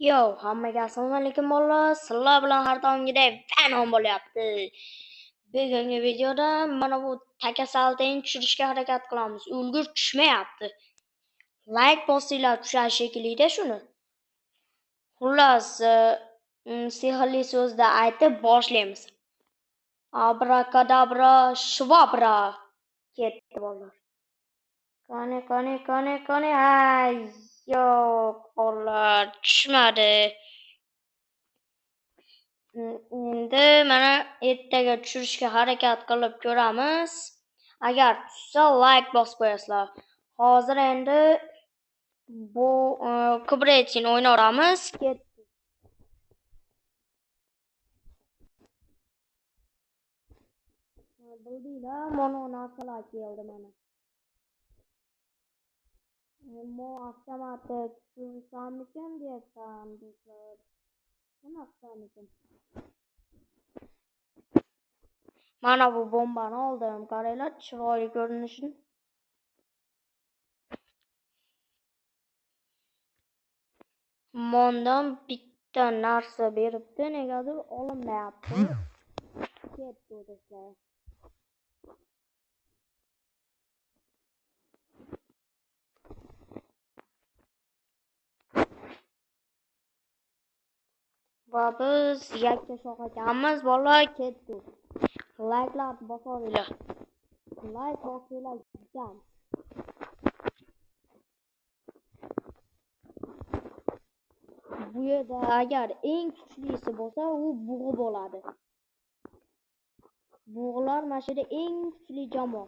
Yo, hammaga assalomu alaykum bolalar. Sizlar bilan har doimgidek Venom bo'lyapti. Bugungi videoda mana bu takasaltani tushirishga harakat qilamiz. Ulgur tushmayapti. Like bosinglar tushar shekilli-da shuni. Xullas, sehrli so'zda aytib boshlaymiz. Abrakadabra, shvabra. Ketdi bolalar. Qani. Ay, yo'q, bolalar tushmadi. Endi mana ertaga tushirishga harakat qilib ko'ramiz. Agar tushsa like bosib qo'yasizlar. Hozir endi bu Kubretin o'ynayapmiz. Bildinglar, mana narsalar keldi mana. Ammo avtomatik tushirsammikin deyapman do'stlar. Nima qilsamikin? Mana bu bombani oldim. Qaranglar, chiroyli ko'rinishini. Mondan bitta narsa beribdi, negadir olinmayapti. Ketdi do'stlar. Va biz yakka shoh ekanmiz, bolalar ketdi. Like'lar bosaveringlar. Like bosinglar juda. Bu yerda agar eng kuchlisi bo'lsa, u bug'i bo'ladi. Bug'lar mana shu yerda eng kuchli jamoa.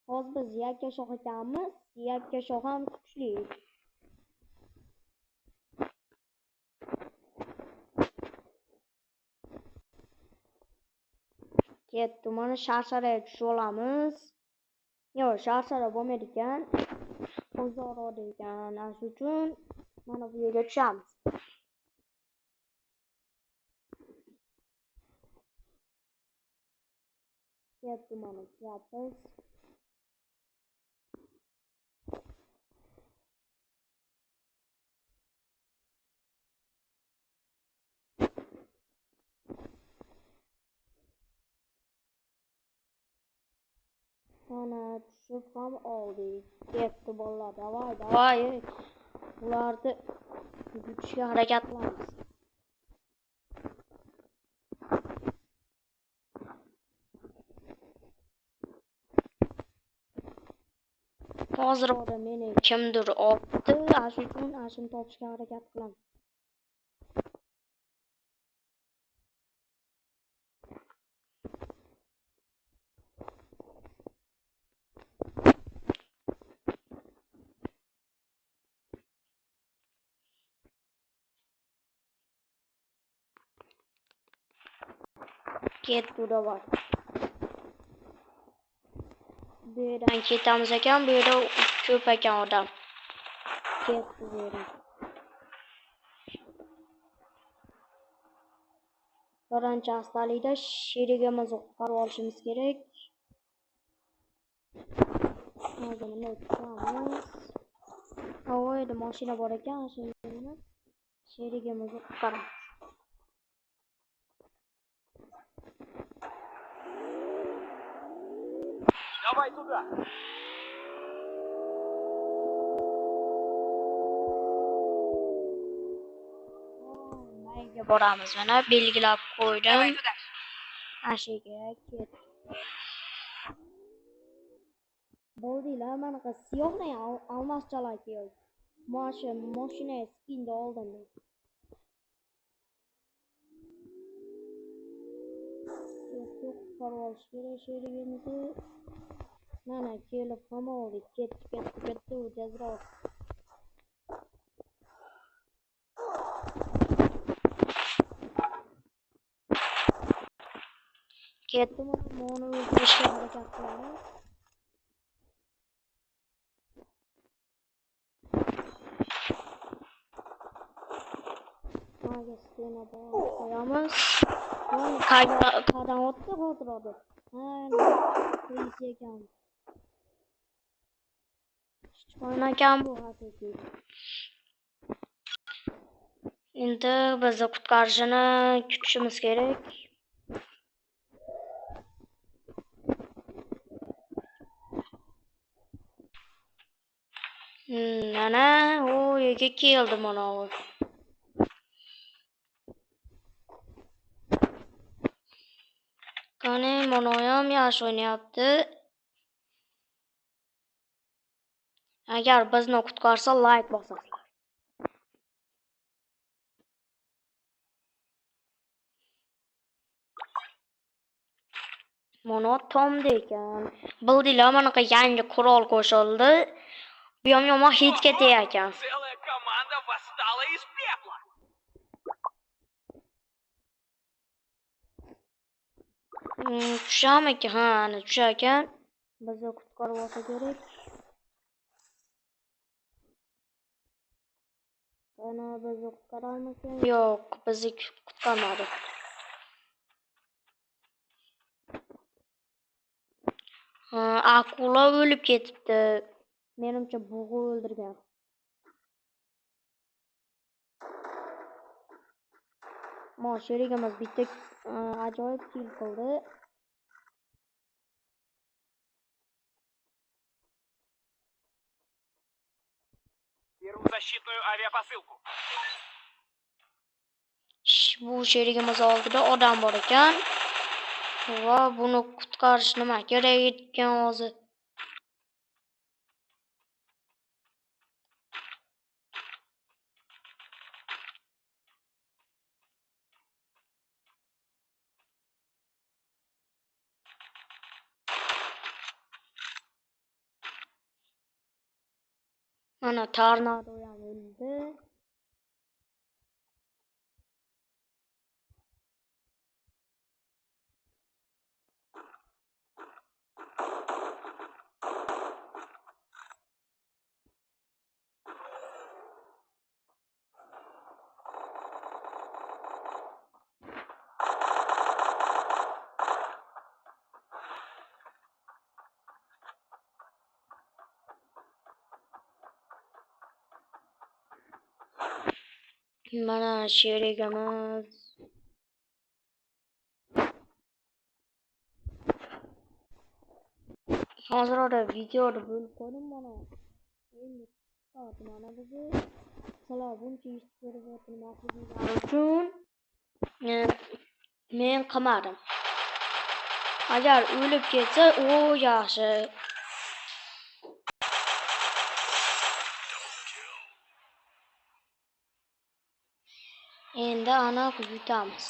Hozir biz yakka shoh ekanmiz, yakka shoh ham kuchli. Ketdi, mana sharsharaga tushib olamiz. Yo'q, sharshara bo'lmaydi ekan. Uzoqroq ekan. Shuning uchun mana bu yerga tushamiz. Ketdi, mana tushyapmiz. Mana tushib ham oldik. Ketdi bolalar, davay. Ularni yutishga harakat qilamiz. Hozir meni kimdir otdi, shuning uchun ashim topishga harakat qilaman. Ketdi davay. Bu yerdan ketamiz ekan, bu yerda ko'p ekan odam. Ketdi bu yerdan. Birinchi hastalikda sherigimizni qutqarib olishimiz kerak. Hozir buni o'tamiz. Havoyda mashina bor ekan, shuni sherigimizni qutqaramiz. Давай туда. Mayga boramiz, mana belgilab qo'ydim. Ashiga ketdi. Bildinglar, mana bu siyohni almashchalar keldi. Mashina skinda oldim men. Qutqarib olish kerak sherigimizni. Mana kelib ham oldik. Ketdi u tezroq. Ketdi, mana o'ldirishga harakat qilamiz. Mana stena qo'yamiz. Qaydan o'tdi hozir oldi. Polis ekan. Chiqmagan bu haqiqiy. Endi bizni qutqarishini kutishimiz kerak. Mana u yerga keldi mana u. Qani mana u ham yaxshi o'ynayapti. Agar bizni qutqarsa like bosasizlar. Mana Tomda ekan. Bildinglar, manaqa yangi qurol qo'shildi. Bu ham yomon hit ketyapti. Целая команда восстала из пепла. Tushami ekan? Ha, ana tushar ekan. Bizni qutqarib olsa kerak. Ana bizni qutqararmikan? Yo'q, bizni qutqarmadi. Akula o'lib ketibdi. Menimcha bug'i o'ldirgan. Mana sherigimiz bitta ajoyib kill qildi. Беру защитную авиапосылку. Bu sherigimiz oldida odam bor ekan. Va buni qutqarish nima kerak ekan hozir? Mana tornado ham o'ldi. Mana sherigimiz hozir ora videoda bo'lib qo'ydim mana. Endi mana bizni sizlar buncha ish ko'rib o'tirmasligingiz uchun men qilmadim. Agar o'lib ketsa, u yaxshi. Endi ana yutamiz.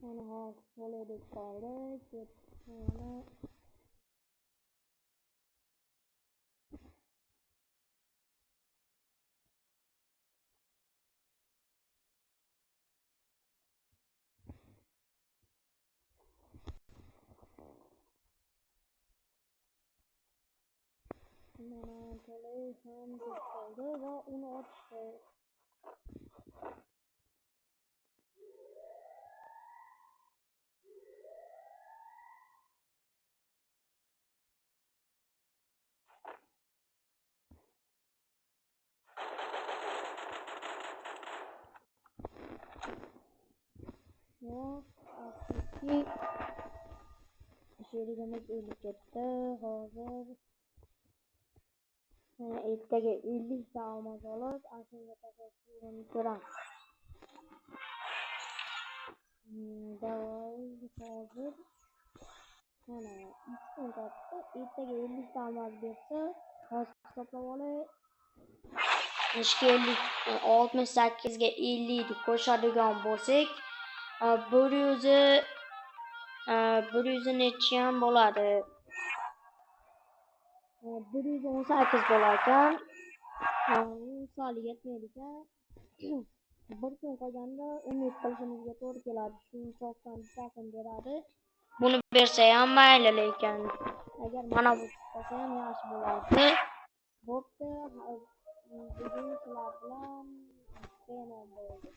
Mana hozir qo'lida qoldi. Mana telefon qoldi va uni ochdi. Afsuski sherigimiz o'lib ketdi. Hozir ertaga 50 ta olmos olib, ashinga tashlashni ko'ramiz. Davay hozir mana 3 kun qoldi. Ertaga 50 ta olmos bersa, hozir hisoblab olay. 68 ga 50 deb qo'shadigan bo'lsak, 100 nechi ham bo'ladi? 118 bo'lar ekan. Misol yetmaydi ekan. Bir kun qolganda umid qilishimizga to'g'ri keladi. Shu hisobdan bittasini beradi. Buni bersa ham mayli, lekin agar mana bu chiqsa ham yaxshi bo'lardi. Bo'pti, bugun sizlar bilan Venom bo'ldi.